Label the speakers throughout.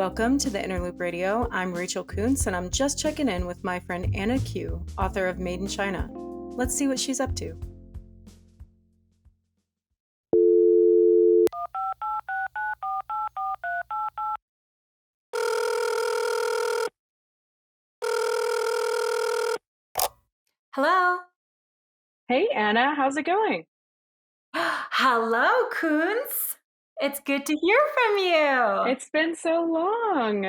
Speaker 1: Welcome to the Interloop Radio. I'm Rachel Kuntz, and I'm just checking in with my friend Anna Q, author of Made in China. Let's see what she's up to. Hello.
Speaker 2: Hey, Anna, how's it going?
Speaker 3: Hello, Kuntz. It's good to hear from you.
Speaker 2: It's been so long.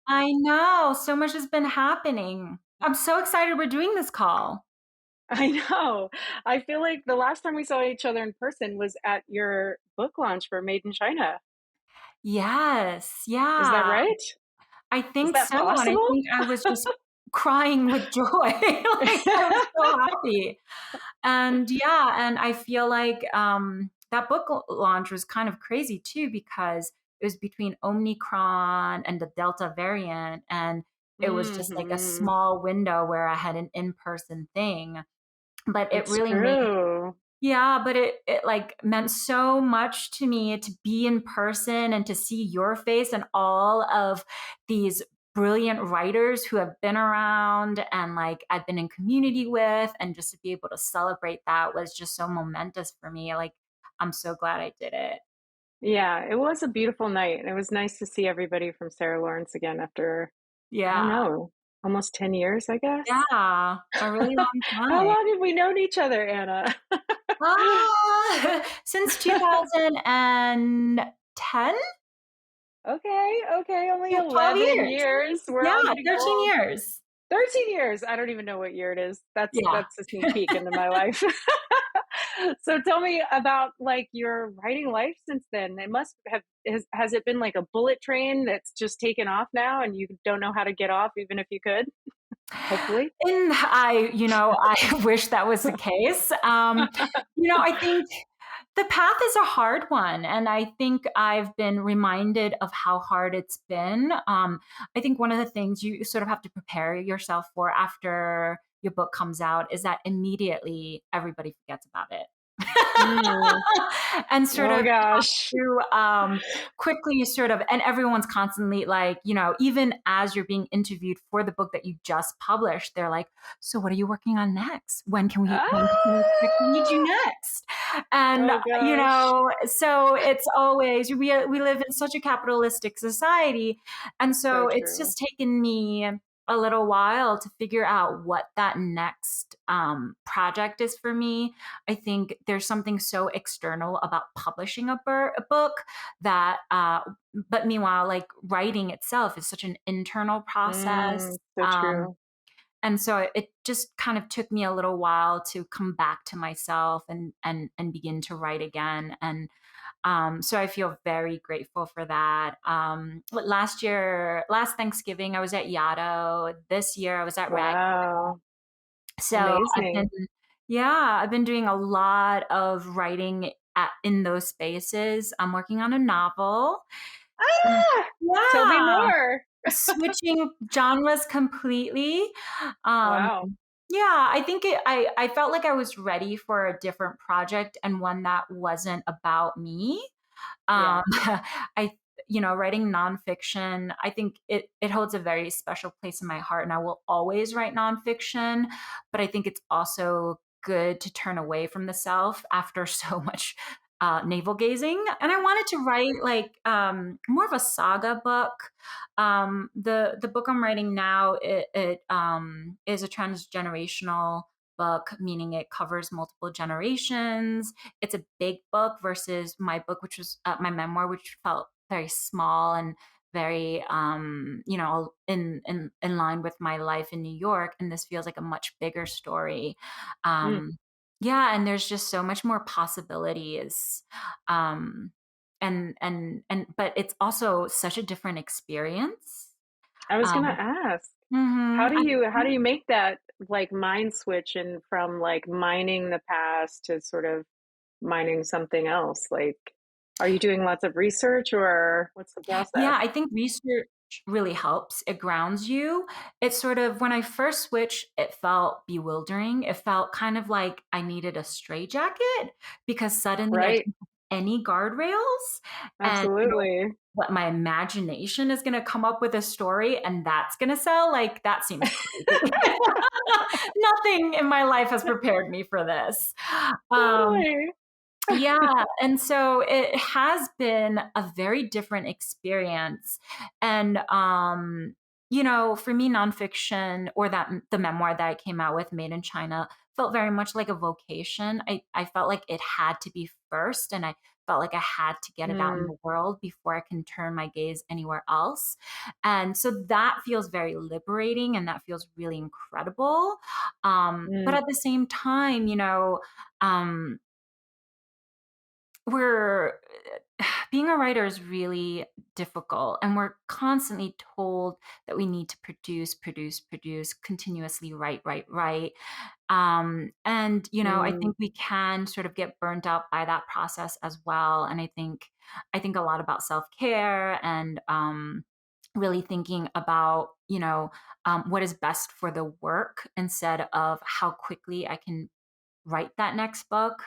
Speaker 3: I know, so much has been happening. I'm so excited we're doing this call.
Speaker 2: I know. I feel like the last time we saw each other in person was at your book launch for Made in China.
Speaker 3: Yes,
Speaker 2: Is that
Speaker 3: yeah,
Speaker 2: right?
Speaker 3: I
Speaker 2: Is
Speaker 3: think
Speaker 2: that
Speaker 3: so. And I
Speaker 2: possible?
Speaker 3: think I was just crying with joy. Like I was so happy. And yeah, and I feel like that book launch was kind of crazy too, because it was between Omicron and the Delta variant. And it was just like a
Speaker 2: Hmm.
Speaker 3: small window where I had an in-person thing. But it
Speaker 2: It's
Speaker 3: really made,
Speaker 2: true.
Speaker 3: yeah, but it like meant so much to me to be in person and to see your face and all of these brilliant writers who have been around and like I've been in community with, and just to be able to celebrate that was just so momentous for me. Like I'm so glad I did it.
Speaker 2: Yeah, it was a beautiful night. It was nice to see everybody from Sarah Lawrence again after, I don't
Speaker 3: Yeah.
Speaker 2: know, almost 10 years, I guess.
Speaker 3: Yeah. A really long
Speaker 2: How
Speaker 3: time.
Speaker 2: long have we known each other, Anna?
Speaker 3: Since 2010?
Speaker 2: Okay, only
Speaker 3: Yeah, 12
Speaker 2: 11
Speaker 3: years.
Speaker 2: years. We're
Speaker 3: Yeah,
Speaker 2: all getting
Speaker 3: 13
Speaker 2: old.
Speaker 3: years.
Speaker 2: 13 years. I don't even know what year it is. That's
Speaker 3: Yeah.
Speaker 2: that's a sneak peek into my life. So tell me about like your writing life since then. It must have has it been like a bullet train that's just taken off now and you don't know how to get off even if you could? Hopefully.
Speaker 3: And I wish that was the case. I think the path is a hard one. And I think I've been reminded of how hard it's been. I think one of the things you sort of have to prepare yourself for after your book comes out is that immediately everybody forgets about it.
Speaker 2: Mm.
Speaker 3: And sort
Speaker 2: Oh
Speaker 3: of
Speaker 2: gosh.
Speaker 3: to quickly sort of, and everyone's constantly like, even as you're being interviewed for the book that you just published, they're like, so what are you working on next? When can we expect to read you
Speaker 2: Ah!
Speaker 3: next? And,
Speaker 2: Oh gosh.
Speaker 3: so it's always, we live in such a capitalistic society. And
Speaker 2: So
Speaker 3: so it's
Speaker 2: true.
Speaker 3: just taken me a little while to figure out what that next project is for me. I think there's something so external about publishing a book that, but meanwhile, like writing itself is such an internal process.
Speaker 2: So true.
Speaker 3: And so it just kind of took me a little while to come back to myself and begin to write again. And so I feel very grateful for that. Last Thanksgiving, I was at Yaddo. This year, I was at Rag.
Speaker 2: Wow.
Speaker 3: So
Speaker 2: Amazing.
Speaker 3: I've been doing a lot of writing in those spaces. I'm working on a novel.
Speaker 2: Ah! Tell me
Speaker 3: Yeah,
Speaker 2: more.
Speaker 3: switching genres completely. Um,
Speaker 2: Wow.
Speaker 3: yeah, I think I felt like I was ready for a different project and one that wasn't about me.
Speaker 2: Yeah.
Speaker 3: I, writing nonfiction, I think it holds a very special place in my heart, and I will always write nonfiction. But I think it's also good to turn away from the self after so much navel gazing. And I wanted to write like more of a saga book. The book I'm writing now it is a transgenerational book, meaning it covers multiple generations. It's a big book versus my book, which was my memoir, which felt very small and very, in line with my life in New York. And this feels like a much bigger story.
Speaker 2: Mm.
Speaker 3: Yeah, and there's just so much more possibilities. Um, but it's also such a different experience.
Speaker 2: I was gonna
Speaker 3: Um,
Speaker 2: ask,
Speaker 3: mhm, I
Speaker 2: how do you make that like mind switch and from like mining the past to sort of mining something else? Like, are you doing lots of research or what's the process?
Speaker 3: Yeah, I think research really helps. It grounds you. It's sort of when I first switched, it felt bewildering. It felt kind of like I needed a straitjacket because suddenly I
Speaker 2: Right.
Speaker 3: didn't have any guardrails, and
Speaker 2: Absolutely.
Speaker 3: what my imagination is going to come up with a story and that's going to sell, like that seems crazy. Nothing in my life has prepared me for this. Um,
Speaker 2: Totally.
Speaker 3: yeah, and so it has been a very different experience. And for me, nonfiction or the memoir that I came out with, Made in China, felt very much like a vocation. I felt like it had to be first, and I felt like I had to get it out in
Speaker 2: Mm,
Speaker 3: the world before I can turn my gaze anywhere else. And so that feels very liberating and that feels really incredible. But
Speaker 2: mm,
Speaker 3: at the same time, um, we're being a writer is really difficult, and we're constantly told that we need to produce, continuously write. And I
Speaker 2: mm.
Speaker 3: think we can sort of get burnt out by that process as well. And I think a lot about self-care and really thinking about what is best for the work instead of how quickly I can write that next book.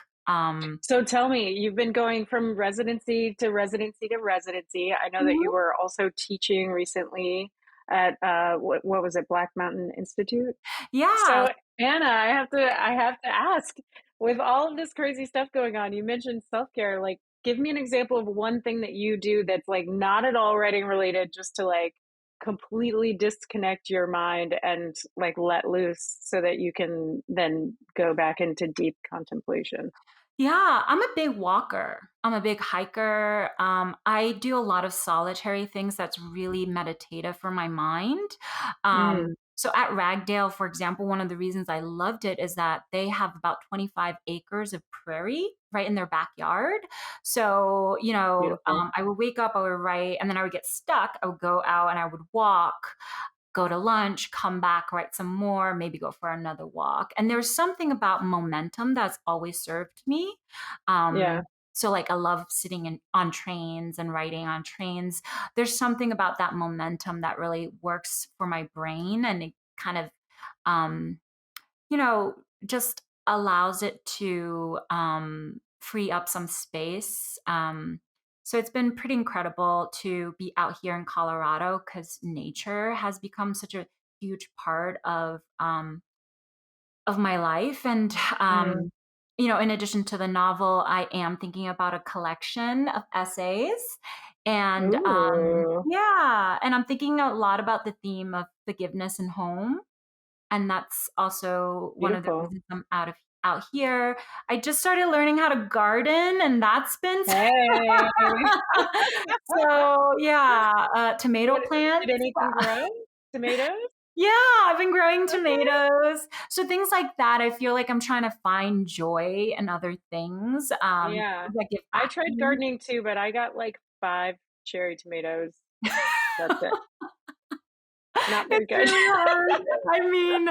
Speaker 2: So tell me, you've been going from residency to residency to residency. I know that you
Speaker 3: Mhm.
Speaker 2: were also teaching recently at what was it, Black Mountain Institute?
Speaker 3: Yeah.
Speaker 2: So Anna, I have to ask, with all of this crazy stuff going on, you mentioned self-care. Like, give me an example of one thing that you do that's like not at all writing related, just to like completely disconnect your mind and like let loose so that you can then go back into deep contemplation.
Speaker 3: Yeah, I'm a big walker. I'm a big hiker. I do a lot of solitary things that's really meditative for my mind.
Speaker 2: Mm,
Speaker 3: So at Ragdale, for example, one of the reasons I loved it is that they have about 25 acres of prairie right in their backyard. So,
Speaker 2: beautiful.
Speaker 3: I would wake up, I would write, and then I would get stuck. I would go out and I would walk, go to lunch, come back, write some more, maybe go for another walk. And there's something about momentum that's always served me.
Speaker 2: Yeah.
Speaker 3: So like I love sitting on trains and writing on trains. There's something about that momentum that really works for my brain, and it kind of um, you know, just allows it to free up some space. So it's been pretty incredible to be out here in Colorado because nature has become such a huge part of my life. And
Speaker 2: Mm.
Speaker 3: in addition to the novel, I am thinking about a collection of essays. And
Speaker 2: Ooh,
Speaker 3: yeah, and I'm thinking a lot about the theme of forgiveness and home, and that's also one of the
Speaker 2: beautiful.
Speaker 3: reasons I'm out here. I just started learning how to garden, and that's been
Speaker 2: Hey.
Speaker 3: so yeah, tomato
Speaker 2: What
Speaker 3: plants.
Speaker 2: did anything grow? Tomatoes?
Speaker 3: Yeah, I've been growing
Speaker 2: Okay.
Speaker 3: tomatoes. So things like that, I feel like I'm trying to find joy in other things,
Speaker 2: Yeah.
Speaker 3: things that give
Speaker 2: I
Speaker 3: back to
Speaker 2: tried
Speaker 3: me.
Speaker 2: gardening too, but I got like 5 cherry tomatoes. That's it. Not very
Speaker 3: It's
Speaker 2: good.
Speaker 3: really hard. I mean,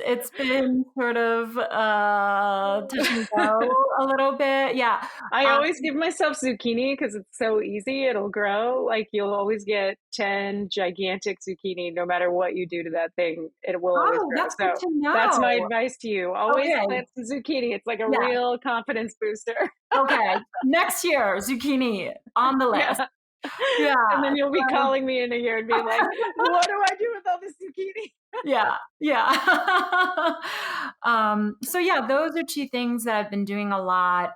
Speaker 3: it's been sort of, touch and go a little bit. Yeah.
Speaker 2: I
Speaker 3: Um,
Speaker 2: always give myself zucchini because it's so easy, it'll grow. Like, you'll always get 10 gigantic zucchini no matter what you do to that thing, it will always
Speaker 3: oh,
Speaker 2: grow.
Speaker 3: that's good
Speaker 2: So,
Speaker 3: to
Speaker 2: that's my
Speaker 3: know.
Speaker 2: advice to you. Always
Speaker 3: Okay.
Speaker 2: plant some zucchini. It's like a
Speaker 3: Yeah.
Speaker 2: real confidence booster.
Speaker 3: Okay. Next year, zucchini on the list.
Speaker 2: Yeah.
Speaker 3: Yeah.
Speaker 2: And then you'll be
Speaker 3: So
Speaker 2: calling me in a year and being like, "What do I do with all this zucchini?"
Speaker 3: yeah, yeah. So yeah, those are two things that I've been doing a lot.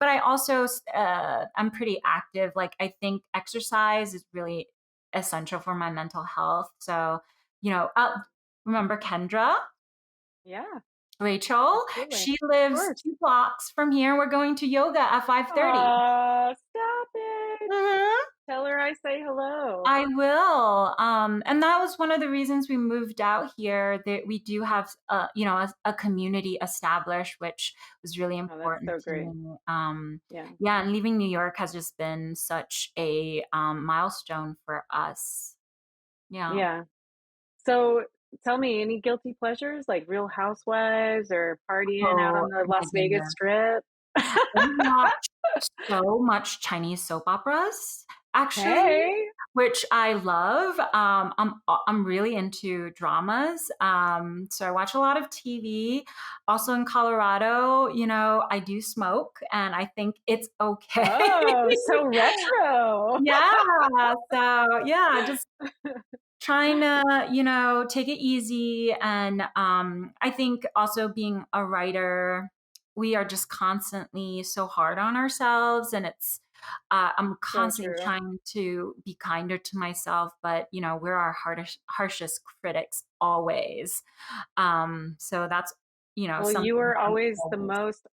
Speaker 3: But I also I'm pretty active. Like I think exercise is really essential for my mental health. So remember Kendra,
Speaker 2: Yeah,
Speaker 3: Rachel?
Speaker 2: absolutely.
Speaker 3: She
Speaker 2: Of
Speaker 3: lives
Speaker 2: course.
Speaker 3: 2 blocks from here. We're going to yoga at 5:30.
Speaker 2: Aw, stop it.
Speaker 3: Mhm.
Speaker 2: Tell her I say hello.
Speaker 3: I will. And that was one of the reasons we moved out here. That we do have, a community established, which was really
Speaker 2: Oh, that's
Speaker 3: important
Speaker 2: so
Speaker 3: to
Speaker 2: great.
Speaker 3: me.
Speaker 2: Yeah.
Speaker 3: Yeah, and leaving New York has just been such a milestone for us. Yeah.
Speaker 2: Yeah. So tell me, any guilty pleasures like Real Housewives or partying out
Speaker 3: Oh
Speaker 2: on the
Speaker 3: my
Speaker 2: Las Vegas
Speaker 3: goodness.
Speaker 2: Strip?
Speaker 3: I watch so much Chinese soap operas. actually,
Speaker 2: Hey.
Speaker 3: which I love. I'm really into dramas. So I watch a lot of TV. Also in Colorado, I do smoke, and I think it's okay.
Speaker 2: Oh, so retro.
Speaker 3: Yeah. So yeah, just trying to, take it easy. And I think also being a writer, we are just constantly so hard on ourselves. And I'm
Speaker 2: So
Speaker 3: constantly
Speaker 2: true.
Speaker 3: trying to be kinder to myself, but, we're our harshest critics always. So that's,
Speaker 2: Well,
Speaker 3: something
Speaker 2: you were
Speaker 3: I'm
Speaker 2: always the
Speaker 3: always.
Speaker 2: most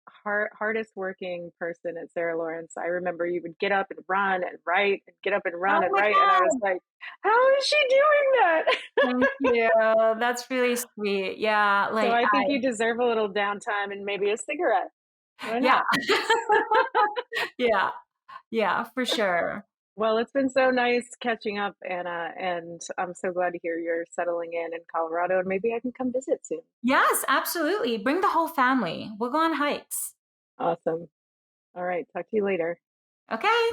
Speaker 2: hardest working person at Sarah Lawrence. I remember you would get up and run and write and get up and run
Speaker 3: Oh
Speaker 2: and
Speaker 3: my
Speaker 2: write. And I was
Speaker 3: God.
Speaker 2: like, how is she doing that?
Speaker 3: Thank you. That's really sweet. Yeah.
Speaker 2: So
Speaker 3: Like,
Speaker 2: I think you deserve a little downtime and maybe a cigarette. Why
Speaker 3: yeah.
Speaker 2: not?
Speaker 3: Yeah. Yeah, for sure.
Speaker 2: Well, it's been so nice catching up, Anna, and I'm so glad to hear you're settling in Colorado, and maybe I can come visit soon.
Speaker 3: Yes, absolutely. Bring the whole family. We'll go on hikes.
Speaker 2: Awesome. All right. Talk to you later.
Speaker 3: Okay.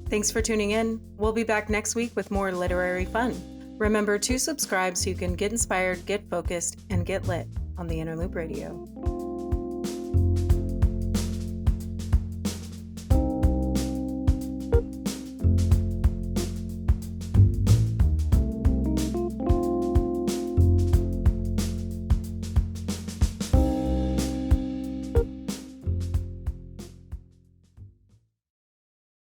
Speaker 1: Thanks for tuning in. We'll be back next week with more literary fun. Remember to subscribe so you can get inspired, get focused, and get lit on the Inner Loop Radio.